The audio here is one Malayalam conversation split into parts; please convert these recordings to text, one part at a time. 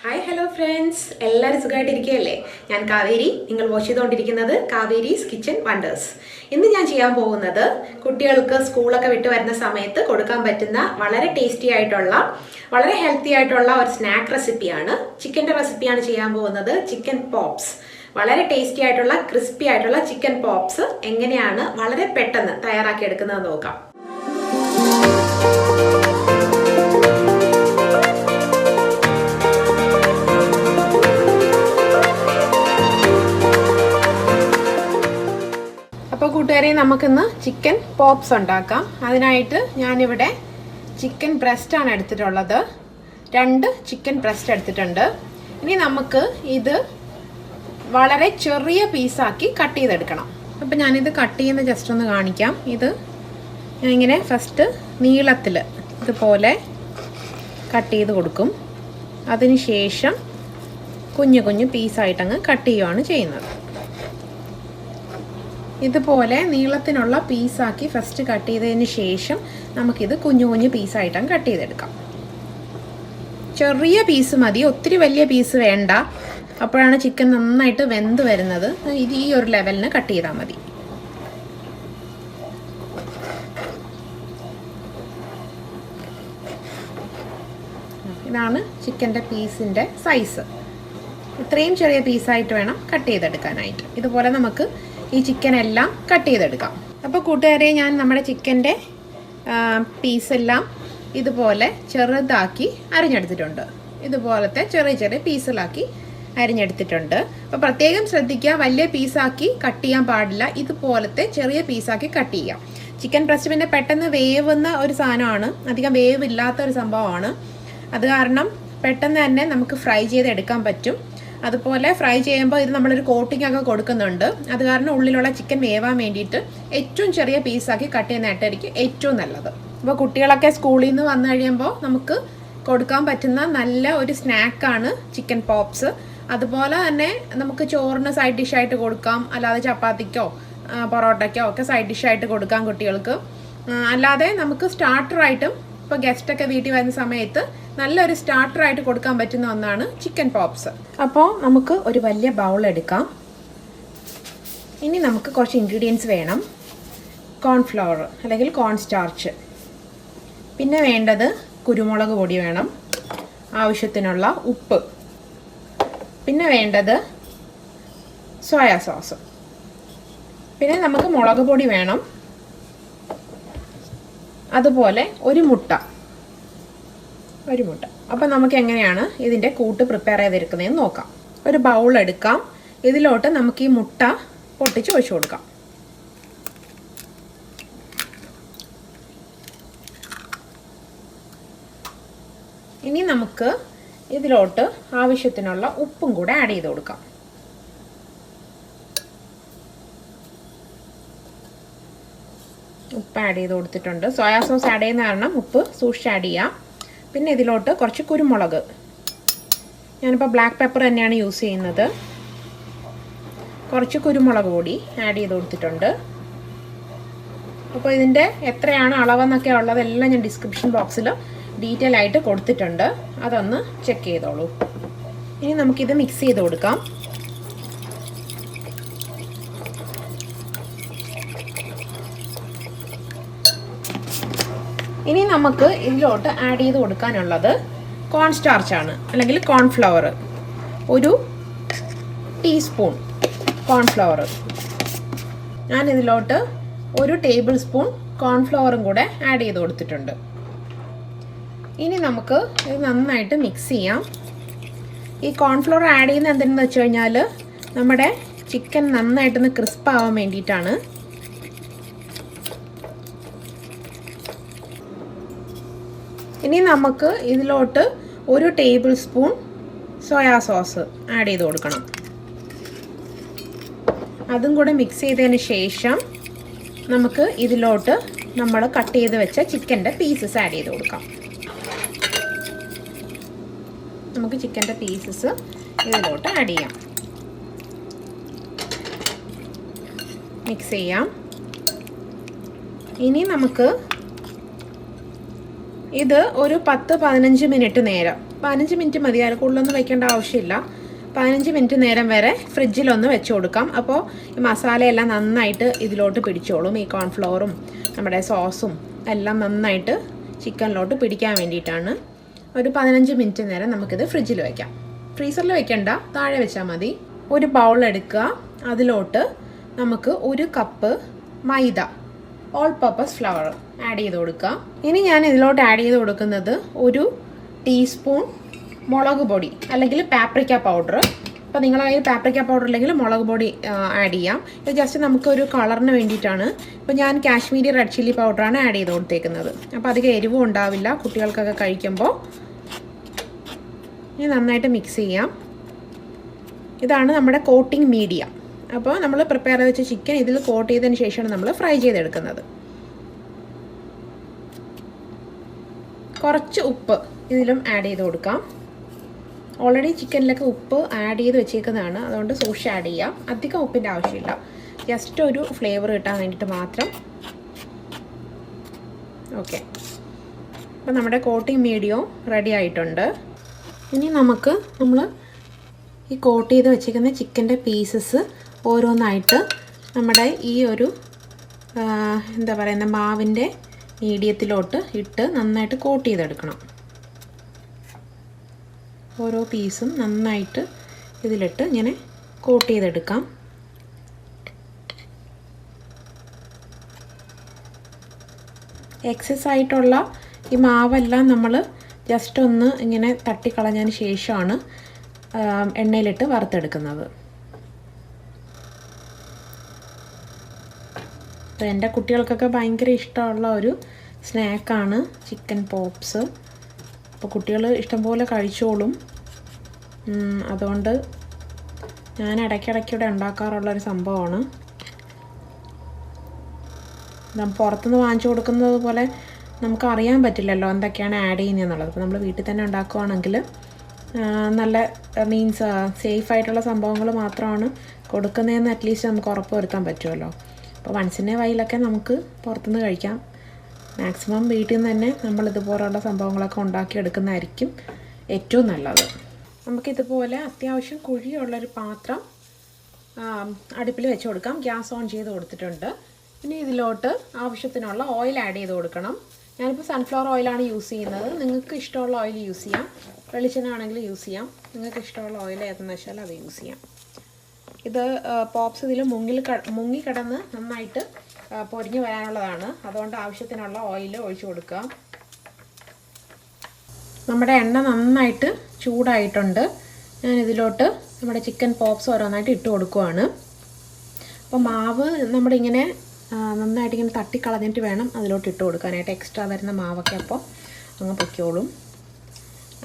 ഹായ് ഹലോ ഫ്രണ്ട്സ്, എല്ലാവരും സുഖമായിട്ടിരിക്കുകയല്ലേ? ഞാൻ കാവേരി. നിങ്ങൾ വാച്ച് ചെയ്തുകൊണ്ടിരിക്കുന്നത് കാവേരീസ് കിച്ചൺ വണ്ടേഴ്സ്. ഇന്ന് ഞാൻ ചെയ്യാൻ പോകുന്നത് കുട്ടികൾക്ക് സ്കൂളൊക്കെ വിട്ട് വരുന്ന സമയത്ത് കൊടുക്കാൻ പറ്റുന്ന വളരെ ടേസ്റ്റി ആയിട്ടുള്ള, വളരെ ഹെൽത്തി ആയിട്ടുള്ള ഒരു സ്നാക്ക് റെസിപ്പിയാണ്. ചിക്കൻ്റെ റെസിപ്പിയാണ് ചെയ്യാൻ പോകുന്നത്. Chicken pops. വളരെ ടേസ്റ്റി ആയിട്ടുള്ള, ക്രിസ്പി ആയിട്ടുള്ള ചിക്കൻ പോപ്സ് എങ്ങനെയാണ് വളരെ പെട്ടെന്ന് തയ്യാറാക്കി എടുക്കുന്നത് നോക്കാം. അപ്പോൾ കൂട്ടുകാരെ, നമുക്കിന്ന് ചിക്കൻ പോപ്സ് ഉണ്ടാക്കാം. അതിനായിട്ട് ഞാനിവിടെ ചിക്കൻ ബ്രസ്റ്റാണ് എടുത്തിട്ടുള്ളത്. 2 ചിക്കൻ ബ്രസ്റ്റ് എടുത്തിട്ടുണ്ട്. ഇനി നമുക്ക് ഇത് വളരെ ചെറിയ പീസാക്കി കട്ട് ചെയ്തെടുക്കണം. അപ്പോൾ ഞാനിത് കട്ട് ചെയ്യുന്ന ജസ്റ്റ് ഒന്ന് കാണിക്കാം. ഇത് ഞാനിങ്ങനെ ഫസ്റ്റ് നീളത്തിൽ ഇതുപോലെ കട്ട് ചെയ്ത് കൊടുക്കും. അതിന് ശേഷം കുഞ്ഞു കുഞ്ഞു പീസായിട്ടങ്ങ് കട്ട് ചെയ്യുകയാണ് ചെയ്യുന്നത്. ഇതുപോലെ നീളത്തിനുള്ള പീസാക്കി ഫസ്റ്റ് കട്ട് ചെയ്തതിന് ശേഷം നമുക്കിത് കുഞ്ഞു കുഞ്ഞു പീസായിട്ടങ്ങ് കട്ട് ചെയ്തെടുക്കാം. ചെറിയ പീസ് മതി, ഒത്തിരി വലിയ പീസ് വേണ്ട. അപ്പോഴാണ് ചിക്കൻ നന്നായിട്ട് വെന്ത് വരുന്നത്. ഇത് ഈ ഒരു ലെവലിന് കട്ട് ചെയ്താൽ മതി. ഇതാണ് ചിക്കൻ്റെ പീസിൻ്റെ സൈസ്. ഇത്രയും ചെറിയ പീസായിട്ട് വേണം കട്ട് ചെയ്തെടുക്കാനായിട്ട്. ഇതുപോലെ നമുക്ക് ഈ ചിക്കൻ എല്ലാം കട്ട് ചെയ്തെടുക്കാം. അപ്പോൾ കൂട്ടുകാരെ, ഞാൻ നമ്മുടെ ചിക്കൻ്റെ പീസെല്ലാം ഇതുപോലെ ചെറുതാക്കി അരിഞ്ഞെടുത്തിട്ടുണ്ട്. ഇതുപോലത്തെ ചെറിയ ചെറിയ പീസുകളാക്കി അരിഞ്ഞെടുത്തിട്ടുണ്ട്. അപ്പോൾ പ്രത്യേകം ശ്രദ്ധിക്കുക, വലിയ പീസാക്കി കട്ട് ചെയ്യാൻ പാടില്ല. ഇതുപോലത്തെ ചെറിയ പീസാക്കി കട്ട് ചെയ്യാം. ചിക്കൻ ബ്രസ്റ്റ് പിന്നെ പെട്ടെന്ന് വേവുന്ന ഒരു സാധനമാണ്, അധികം വേവില്ലാത്ത ഒരു സംഭവമാണ്. അത് കാരണം പെട്ടെന്ന് തന്നെ നമുക്ക് ഫ്രൈ ചെയ്തെടുക്കാൻ പറ്റും. അതുപോലെ ഫ്രൈ ചെയ്യുമ്പോൾ ഇത് നമ്മളൊരു കോട്ടിംഗ് ഒക്കെ കൊടുക്കുന്നുണ്ട്. അത് കാരണം ഉള്ളിലുള്ള ചിക്കൻ വേവാൻ വേണ്ടിയിട്ട് ഏറ്റവും ചെറിയ പീസാക്കി കട്ട് ചെയ്യുന്നതായിട്ടായിരിക്കും ഏറ്റവും നല്ലത്. അപ്പോൾ കുട്ടികളൊക്കെ സ്കൂളിൽ നിന്ന് വന്നു കഴിയുമ്പോൾ നമുക്ക് കൊടുക്കാൻ പറ്റുന്ന നല്ല ഒരു സ്നാക്കാണ് ചിക്കൻ പോപ്സ്. അതുപോലെ തന്നെ നമുക്ക് ചോറിന് സൈഡ് ഡിഷായിട്ട് കൊടുക്കാം, അല്ലാതെ ചപ്പാത്തിക്കോ പൊറോട്ടയ്ക്കോ ഒക്കെ സൈഡ് ഡിഷായിട്ട് കൊടുക്കാം കുട്ടികൾക്ക്. അല്ലാതെ നമുക്ക് സ്റ്റാർട്ടറായിട്ടും ഇപ്പോൾ ഗസ്റ്റൊക്കെ വീട്ടിൽ വരുന്ന സമയത്ത് നല്ലൊരു സ്റ്റാർട്ടറായിട്ട് കൊടുക്കാൻ പറ്റുന്ന ഒന്നാണ് ചിക്കൻ പോപ്സ്. അപ്പോൾ നമുക്ക് ഒരു വലിയ ബൗൾ എടുക്കാം. ഇനി നമുക്ക് കുറച്ച് ഇൻഗ്രീഡിയൻസ് വേണം. കോൺഫ്ലവർ അല്ലെങ്കിൽ കോൺ സ്റ്റാർച്ച്, പിന്നെ വേണ്ടത് കുരുമുളക് പൊടി വേണം, ആവശ്യത്തിനുള്ള ഉപ്പ്, പിന്നെ വേണ്ടത് സോയാ സോസ്, പിന്നെ നമുക്ക് മുളക് പൊടി വേണം, അതുപോലെ ഒരു മുട്ട. അപ്പം നമുക്ക് എങ്ങനെയാണ് ഇതിൻ്റെ കൂട്ട് പ്രിപ്പയർ ചെയ്തെടുക്കുന്നതെന്ന് നോക്കാം. ഒരു ബൗൾ എടുക്കാം. ഇതിലോട്ട് നമുക്ക് ഈ മുട്ട പൊട്ടിച്ച് ഒഴിച്ചു കൊടുക്കാം. ഇനി നമുക്ക് ഇതിലോട്ട് ആവശ്യത്തിനുള്ള ഉപ്പും കൂടെ ആഡ് ചെയ്ത് കൊടുക്കാം. ഉപ്പ് ആഡ് ചെയ്ത് കൊടുത്തിട്ടുണ്ട്. സോയാ സോസ് ആഡ് ചെയ്യുന്ന കാരണം ഉപ്പ് സൂക്ഷിച്ച് ആഡ് ചെയ്യാം. പിന്നെ ഇതിലോട്ട് കുറച്ച് കുരുമുളക്, ഞാനിപ്പോൾ ബ്ലാക്ക് പെപ്പർ തന്നെയാണ് യൂസ് ചെയ്യുന്നത്. കുറച്ച് കുരുമുളക് പൊടി ആഡ് ചെയ്ത് കൊടുത്തിട്ടുണ്ട്. അപ്പോൾ ഇതിൻ്റെ എത്രയാണ് അളവെന്നൊക്കെ ഉള്ളതെല്ലാം ഞാൻ ഡിസ്ക്രിപ്ഷൻ ബോക്സിൽ ഡീറ്റെയിൽ ആയിട്ട് കൊടുത്തിട്ടുണ്ട്. അതൊന്ന് ചെക്ക് ചെയ്തോളൂ. ഇനി നമുക്കിത് മിക്സ് ചെയ്ത് കൊടുക്കാം. ഇനി നമുക്ക് ഇതിലോട്ട് ആഡ് ചെയ്ത് കൊടുക്കാനുള്ളത് കോൺ സ്റ്റാർച്ചാണ്, അല്ലെങ്കിൽ കോൺഫ്ലവർ. ഒരു ടീസ്പൂൺ കോൺഫ്ലവർ. ഞാൻ ഇതിലോട്ട് 1 ടേബിൾ സ്പൂൺ കോൺഫ്ലവറും കൂടെ ആഡ് ചെയ്ത് കൊടുത്തിട്ടുണ്ട്. ഇനി നമുക്ക് ഇത് നന്നായിട്ട് മിക്സ് ചെയ്യാം. ഈ കോൺഫ്ലവർ ആഡ് ചെയ്യുന്നത് എന്തിനെന്ന് വെച്ച് കഴിഞ്ഞാൽ നമ്മുടെ ചിക്കൻ നന്നായിട്ടൊന്ന് ക്രിസ്പ് ആവാൻ വേണ്ടിയിട്ടാണ്. ഇനി നമുക്ക് ഇതിലോട്ട് 1 table spoon soya sauce add ചെയ്ത് കൊടുക്കണം. അതും കൂടെ മിക്സ് ചെയ്തതിന് ശേഷം നമുക്ക് ഇതിലോട്ട് നമ്മൾ കട്ട് ചെയ്ത് വെച്ച ചിക്കൻ്റെ പീസസ് ആഡ് ചെയ്ത് കൊടുക്കാം. നമുക്ക് ചിക്കൻ്റെ പീസസ് ഇതിലോട്ട് ആഡ് ചെയ്യാം. മിക്സ് ചെയ്യാം. ഇനി നമുക്ക് ഇത് ഒരു 10-15 മിനിറ്റ് നേരം 15 മിനിറ്റ് മതി, അതിൽ കൂടുതലൊന്നും വെക്കേണ്ട ആവശ്യമില്ല. 15 മിനിറ്റ് നേരം വരെ ഫ്രിഡ്ജിലൊന്ന് വെച്ച് കൊടുക്കാം. അപ്പോൾ ഈ മസാലയെല്ലാം നന്നായിട്ട് ഇതിലോട്ട് പിടിച്ചോളും. ഈ കോൺഫ്ലവറും നമ്മുടെ സോസും എല്ലാം നന്നായിട്ട് ചിക്കനിലോട്ട് പിടിക്കാൻ വേണ്ടിയിട്ടാണ്. ഒരു 15 മിനിറ്റ് നേരം നമുക്കിത് ഫ്രിഡ്ജിൽ വയ്ക്കാം. ഫ്രീസറിൽ വെക്കണ്ട, താഴെ വെച്ചാൽ മതി. ഒരു ബൗൾ എടുക്കുക, അതിലോട്ട് നമുക്ക് 1 കപ്പ് മൈദ ഓൾ പർപ്പസ് ഫ്ലവർ ആഡ് ചെയ്ത് കൊടുക്കുക. ഇനി ഞാൻ ഇതിലോട്ട് ആഡ് ചെയ്ത് കൊടുക്കുന്നത് 1 ടീസ്പൂൺ മുളക് പൊടി അല്ലെങ്കിൽ പാപ്രിക്ക പൗഡർ. അപ്പോൾ നിങ്ങളതിൽ പാപ്രിക്ക പൗഡർ അല്ലെങ്കിൽ മുളക് പൊടി ആഡ് ചെയ്യാം. ഇത് ജസ്റ്റ് നമുക്കൊരു കളറിന് വേണ്ടിയിട്ടാണ്. ഇപ്പോൾ ഞാൻ കാശ്മീരി റെഡ് ചില്ലി പൗഡറാണ് ആഡ് ചെയ്ത് കൊടുത്തേക്കുന്നത്. അപ്പോൾ അധികം എരിവും ഉണ്ടാവില്ല കുട്ടികൾക്കൊക്കെ കഴിക്കുമ്പോൾ. ഇനി നന്നായിട്ട് മിക്സ് ചെയ്യാം. ഇതാണ് നമ്മുടെ കോട്ടിംഗ് മീഡിയ. അപ്പോൾ നമ്മൾ പ്രിപ്പയർ ചെയ്ത് വെച്ച ചിക്കൻ ഇതിൽ കോട്ട് ചെയ്തതിന് ശേഷമാണ് നമ്മൾ ഫ്രൈ ചെയ്തെടുക്കുന്നത്. കുറച്ച് ഉപ്പ് ഇതിലും ആഡ് ചെയ്ത് കൊടുക്കാം. ഓൾറെഡി ചിക്കനിലൊക്കെ ഉപ്പ് ആഡ് ചെയ്ത് വെച്ചേക്കുന്നതാണ്, അതുകൊണ്ട് സൂക്ഷിച്ച് ആഡ് ചെയ്യാം. അധികം ഉപ്പിൻ്റെ ആവശ്യമില്ല, ജസ്റ്റ് ഒരു ഫ്ലേവർ കിട്ടാൻ വേണ്ടിയിട്ട് മാത്രം. ഓക്കെ, അപ്പോൾ നമ്മുടെ കോട്ടിംഗ് മീഡിയം റെഡി ആയിട്ടുണ്ട്. ഇനി നമുക്ക് നമ്മൾ ഈ കോട്ട് ചെയ്ത് വെച്ചിരിക്കുന്ന ചിക്കൻ്റെ പീസസ് ഓരോന്നായിട്ട് നമ്മുടെ ഈ ഒരു എന്താ പറയുന്ന മാവിൻ്റെ മീഡിയത്തിലോട്ട് ഇട്ട് നന്നായിട്ട് കോട്ട് ചെയ്തെടുക്കണം. ഓരോ പീസും നന്നായിട്ട് ഇതിലിട്ട് ഇങ്ങനെ കോട്ട് ചെയ്തെടുക്കാം. എക്സസ് ആയിട്ടുള്ള ഈ മാവെല്ലാം നമ്മൾ ജസ്റ്റ് ഒന്ന് ഇങ്ങനെ തട്ടിക്കളഞ്ഞതിന് ശേഷമാണ് എണ്ണയിലിട്ട് വറുത്തെടുക്കുന്നത്. അപ്പോൾ എൻ്റെ കുട്ടികൾക്കൊക്കെ ഭയങ്കര ഇഷ്ടമുള്ള ഒരു സ്നാക്കാണ് ചിക്കൻ പോപ്സ്. അപ്പോൾ കുട്ടികൾ ഇഷ്ടംപോലെ കഴിച്ചോളും. അതുകൊണ്ട് ഞാൻ ഇടയ്ക്കിടയ്ക്കൂടെ ഉണ്ടാക്കാറുള്ളൊരു സംഭവമാണ്. പുറത്തുനിന്ന് വാങ്ങിച്ചു കൊടുക്കുന്നത് പോലെ നമുക്ക് അറിയാൻ പറ്റില്ലല്ലോ എന്തൊക്കെയാണ് ആഡ് ചെയ്യുന്നതെന്നുള്ളത്. അപ്പോൾ നമ്മൾ വീട്ടിൽ തന്നെ ഉണ്ടാക്കുകയാണെങ്കിൽ നല്ല മീൻസ് സേഫായിട്ടുള്ള സംഭവങ്ങൾ മാത്രമാണ് കൊടുക്കുന്നതെന്ന് അറ്റ്ലീസ്റ്റ് നമുക്ക് ഉറപ്പ് വരുത്താൻ പറ്റുമല്ലോ. അപ്പോൾ വൺസിൻ്റെ വയലൊക്കെ നമുക്ക് പുറത്തുനിന്ന് കഴിക്കാം. മാക്സിമം വീട്ടിൽ നിന്ന് തന്നെ നമ്മൾ ഇതുപോലുള്ള സംഭവങ്ങളൊക്കെ ഉണ്ടാക്കിയെടുക്കുന്നതായിരിക്കും ഏറ്റവും നല്ലത്. നമുക്കിതുപോലെ അത്യാവശ്യം കുഴിയുള്ളൊരു പാത്രം അടുപ്പിൽ വെച്ച് കൊടുക്കാം. ഗ്യാസ് ഓൺ ചെയ്ത് കൊടുത്തിട്ടുണ്ട്. ഇനി ഇതിലോട്ട് ആവശ്യത്തിനുള്ള ഓയിൽ ആഡ് ചെയ്ത് കൊടുക്കണം. ഞാനിപ്പോൾ സൺഫ്ലവർ ഓയിലാണ് യൂസ് ചെയ്യുന്നത്. നിങ്ങൾക്ക് ഇഷ്ടമുള്ള ഓയിൽ യൂസ് ചെയ്യാം, വെളിച്ചെണ്ണ ആണെങ്കിൽ യൂസ് ചെയ്യാം. നിങ്ങൾക്ക് ഇഷ്ടമുള്ള ഓയിൽ ഏതെന്ന് വെച്ചാൽ അത് യൂസ് ചെയ്യാം. ഇത് പോപ്സ് ഇതിൽ മുങ്ങിക്കിടന്ന് നന്നായിട്ട് പൊരിഞ്ഞ് വരാനുള്ളതാണ്. അതുകൊണ്ട് ആവശ്യത്തിനുള്ള ഓയിൽ ഒഴിച്ചു കൊടുക്കുക. നമ്മുടെ എണ്ണ നന്നായിട്ട് ചൂടായിട്ടുണ്ട്. ഞാൻ ഇതിലോട്ട് നമ്മുടെ ചിക്കൻ പോപ്സ് ഓരോന്നായിട്ട് ഇട്ട് കൊടുക്കുവാണ്. അപ്പോൾ മാവ് നമ്മളിങ്ങനെ നന്നായിട്ട് ഇങ്ങനെ തട്ടിക്കളഞ്ഞിട്ട് വേണം അതിലോട്ട് ഇട്ട് കൊടുക്കാനായിട്ട്. എക്സ്ട്രാ വരുന്ന മാവൊക്കെ അപ്പോൾ അങ്ങ് പൊയ്ക്കോളും.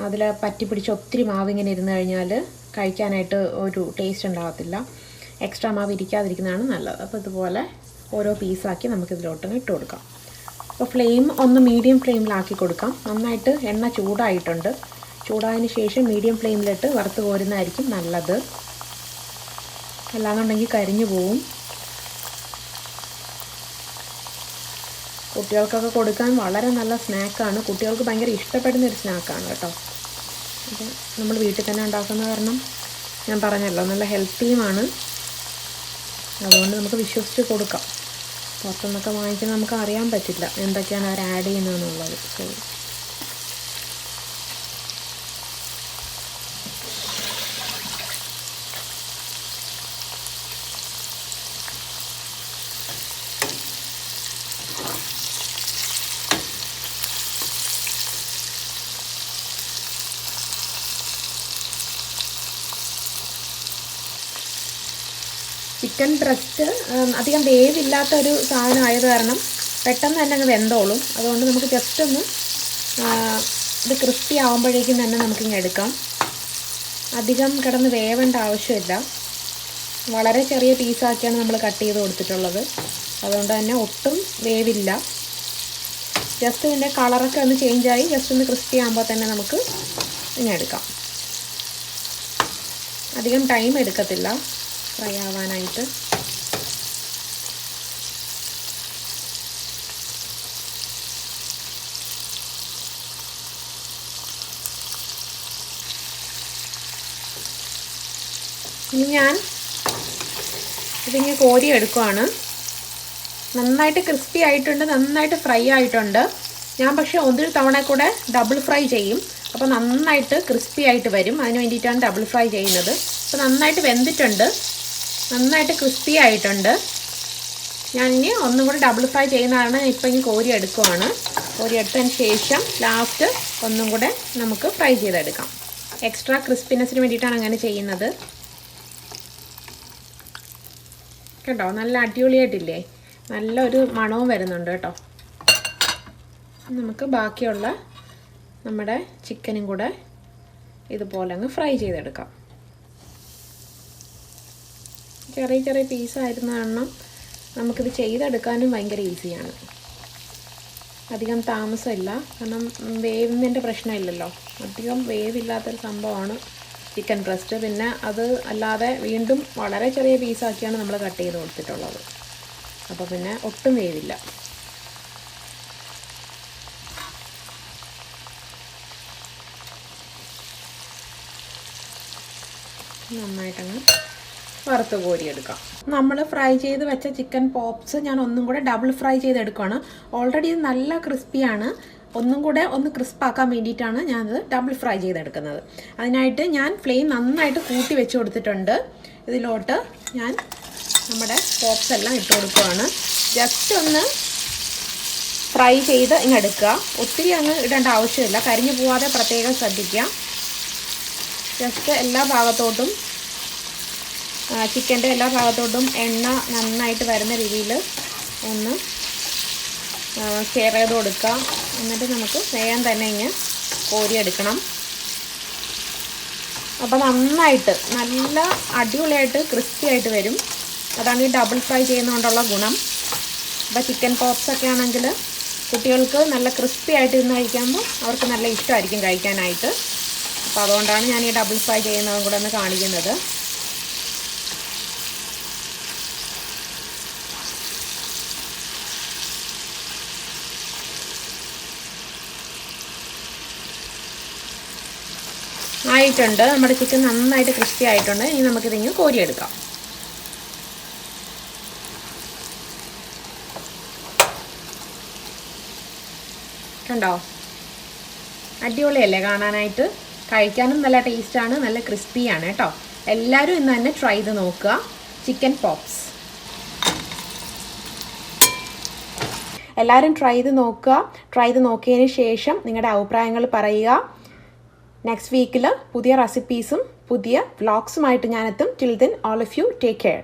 അതിൽ പറ്റി പിടിച്ച് ഒത്തിരി മാവ് ഇങ്ങനെ ഇരുന്ന് കഴിഞ്ഞാൽ കഴിക്കാനായിട്ട് ഒരു ടേസ്റ്റ് ഉണ്ടാകത്തില്ല. എക്സ്ട്രാ മാവ് ഇരിക്കാതിരിക്കുന്നതാണ് നല്ലത്. അപ്പോൾ ഇതുപോലെ ഓരോ പീസാക്കി നമുക്കിതിലോട്ടങ്ങ് ഇട്ട് കൊടുക്കാം. അപ്പോൾ ഫ്ലെയിം ഒന്ന് മീഡിയം ഫ്ലെയിമിലാക്കി കൊടുക്കാം. നന്നായിട്ട് എണ്ണ ചൂടായിട്ടുണ്ട്. ചൂടായതിന് ശേഷം മീഡിയം ഫ്ലെയിമിലിട്ട് വറുത്ത് കോരുന്നതായിരിക്കും നല്ലത്. അല്ലാന്നുണ്ടെങ്കിൽ കരിഞ്ഞു പോവും. കുട്ടികൾക്കൊക്കെ കൊടുക്കാൻ വളരെ നല്ല സ്നാക്കാണ്. കുട്ടികൾക്ക് ഭയങ്കര ഇഷ്ടപ്പെടുന്നൊരു സ്നാക്കാണ് കേട്ടോ. അപ്പോൾ നമ്മൾ വീട്ടിൽ തന്നെ ഉണ്ടാക്കുന്ന കാരണം ഞാൻ പറഞ്ഞല്ലോ നല്ല ഹെൽത്തിയുമാണ്. അതുകൊണ്ട് നമുക്ക് വിശ്വസിച്ച് കൊടുക്കാം. പുറത്തുനിന്നൊക്കെ വാങ്ങിക്കുന്നത് നമുക്ക് അറിയാൻ പറ്റില്ല എന്തൊക്കെയാണ് അവർ ആഡ് ചെയ്യുന്നതെന്നുള്ളത്. സോ ചിക്കൻ ബ്രസ്റ്റ് അധികം വേവില്ലാത്തൊരു സാധനമായത് കാരണം പെട്ടെന്ന് തന്നെ അങ്ങ് വെന്തോളും. അതുകൊണ്ട് നമുക്ക് ജസ്റ്റ് ഒന്ന് ഇത് ക്രിസ്പി ആകുമ്പോഴേക്കും തന്നെ നമുക്കിങ്ങനെ എടുക്കാം. അധികം കിടന്ന് വേവേണ്ട ആവശ്യമില്ല. വളരെ ചെറിയ പീസാക്കിയാണ് നമ്മൾ കട്ട് ചെയ്ത് കൊടുത്തിട്ടുള്ളത്. അതുകൊണ്ട് തന്നെ ഒട്ടും വേവില്ല. ജസ്റ്റ് ഇതിൻ്റെ കളറൊക്കെ ഒന്ന് ചേഞ്ചായി ജസ്റ്റ് ഒന്ന് ക്രിസ്പി ആകുമ്പോൾ തന്നെ നമുക്ക് ഇങ്ങനെ എടുക്കാം. അധികം ടൈം എടുക്കത്തില്ല ഫ്രൈ ആവാനായിട്ട്. ഇനി ഞാൻ ഇതിങ്ങനെ കോരി എടുക്കുവാണ്. നന്നായിട്ട് ക്രിസ്പി ആയിട്ടുണ്ട്, നന്നായിട്ട് ഫ്രൈ ആയിട്ടുണ്ട്. ഞാൻ പക്ഷേ ഒരു തവണ കൂടെ ഡബിൾ ഫ്രൈ ചെയ്യും, അപ്പോൾ നന്നായിട്ട് ക്രിസ്പി ആയിട്ട് വരും. അതിന് വേണ്ടിയിട്ടാണ് ഡബിൾ ഫ്രൈ ചെയ്യുന്നത്. അപ്പോൾ നന്നായിട്ട് വെന്തിട്ടുണ്ട്, നന്നായിട്ട് ക്രിസ്പി ആയിട്ടുണ്ട്. ഞാനിനി ഒന്നും കൂടി ഡബിൾ ഫ്രൈ ചെയ്യുന്നതാണ്. ഇപ്പോൾ ഇനി കോരി എടുക്കുവാണ്. കോരി എടുത്തതിന് ശേഷം ലാസ്റ്റ് ഒന്നും കൂടെ നമുക്ക് ഫ്രൈ ചെയ്തെടുക്കാം. എക്സ്ട്രാ ക്രിസ്പിനെസ്സിന് വേണ്ടിയിട്ടാണ് അങ്ങനെ ചെയ്യുന്നത്. കേട്ടോ, നല്ല അടിപൊളിയായിട്ടില്ലേ? നല്ലൊരു മണവും വരുന്നുണ്ട് കേട്ടോ. നമുക്ക് ബാക്കിയുള്ള നമ്മുടെ ചിക്കനും കൂടെ ഇതുപോലെ അങ്ങ് ഫ്രൈ ചെയ്തെടുക്കാം. ചെറിയ ചെറിയ പീസായിരുന്ന കാരണം നമുക്കിത് ചെയ്തെടുക്കാനും ഭയങ്കര ഈസിയാണ്. അധികം താമസമില്ല, കാരണം വേവുന്നതിൻ്റെ പ്രശ്നമില്ലല്ലോ. അധികം വേവില്ലാത്തൊരു സംഭവമാണ് ചിക്കൻ ബ്രസ്റ്റ്. പിന്നെ അത് അല്ലാതെ വീണ്ടും വളരെ ചെറിയ പീസാക്കിയാണ് നമ്മൾ കട്ട് ചെയ്ത് കൊടുത്തിട്ടുള്ളത്. അപ്പോൾ പിന്നെ ഒട്ടും വേവില്ല. നന്നായിട്ടങ്ങ് വറുത്ത് കോരിയെടുക്കാം. നമ്മൾ ഫ്രൈ ചെയ്ത് വെച്ച ചിക്കൻ പോപ്സ് ഞാൻ ഒന്നും കൂടെ ഡബിൾ ഫ്രൈ ചെയ്തെടുക്കുകയാണ്. ഓൾറെഡി ഇത് നല്ല ക്രിസ്പിയാണ്. ഒന്നും കൂടെ ഒന്ന് ക്രിസ്പാക്കാൻ വേണ്ടിയിട്ടാണ് ഞാനത് ഡബിൾ ഫ്രൈ ചെയ്തെടുക്കുന്നത്. അതിനായിട്ട് ഞാൻ ഫ്ലെയിം നന്നായിട്ട് കൂട്ടി വെച്ച് കൊടുത്തിട്ടുണ്ട്. ഇതിലോട്ട് ഞാൻ നമ്മുടെ പോപ്സ് എല്ലാം ഇട്ട് കൊടുക്കുകയാണ്. ജസ്റ്റ് ഒന്ന് ഫ്രൈ ചെയ്ത് ഇങ്ങെടുക്കുക. ഒത്തിരി അങ്ങ് ഇടേണ്ട ആവശ്യമില്ല, കരിഞ്ഞു പോവാതെ പ്രത്യേകം ശ്രദ്ധിക്കുക. ജസ്റ്റ് എല്ലാ ഭാഗത്തോട്ടും ചിക്കൻ്റെ എല്ലാ ഭാഗത്തോട്ടും എണ്ണ നന്നായിട്ട് വരുന്ന രീതിയിൽ ഒന്ന് ഷെയർ ചെയ്ത് കൊടുക്കുക. എന്നിട്ട് നമുക്ക് വേഗം തന്നെ ഇങ്ങനെ കോരിയെടുക്കണം. അപ്പോൾ നന്നായിട്ട് നല്ല അടിപൊളിയായിട്ട് ക്രിസ്പി ആയിട്ട് വരും. അതാണ് ഈ ഡബിൾ ഫ്രൈ ചെയ്യുന്നതുകൊണ്ടുള്ള ഗുണം. അപ്പോൾ ചിക്കൻ പോപ്സൊക്കെ ആണെങ്കിൽ കുട്ടികൾക്ക് നല്ല ക്രിസ്പി ആയിട്ട് ഇരുന്ന് കഴിക്കുമ്പോൾ അവർക്ക് നല്ല ഇഷ്ടമായിരിക്കും കഴിക്കാനായിട്ട്. അപ്പോൾ അതുകൊണ്ടാണ് ഞാൻ ഈ ഡബിൾ ഫ്രൈ ചെയ്യുന്നതും കൂടെ ഒന്ന് കാണിക്കുന്നത്. ആയിട്ടുണ്ട്, നമ്മുടെ ചിക്കൻ നന്നായിട്ട് ക്രിസ്പി ആയിട്ടുണ്ട്. ഇനി നമുക്കിതിങ്ങനെ കോരിയെടുക്കാം. കണ്ടോ, അടിപൊളിയല്ലേ കാണാനായിട്ട്? കഴിക്കാനും നല്ല ടേസ്റ്റാണ്, നല്ല ക്രിസ്പിയാണ് കേട്ടോ. എല്ലാവരും ഇന്ന് തന്നെ ട്രൈ ചെയ്ത് നോക്കുക ചിക്കൻ പോപ്സ്. എല്ലാവരും ട്രൈ ചെയ്ത് നോക്കുക. ട്രൈ ചെയ്ത് നോക്കിയതിന് ശേഷം നിങ്ങളുടെ അഭിപ്രായങ്ങൾ പറയുക. നെക്സ്റ്റ് വീക്കിൽ പുതിയ റെസിപ്പീസും പുതിയ വ്ളോഗ്സുമായിട്ട് ഞാനെത്തും. Till then all of you take care.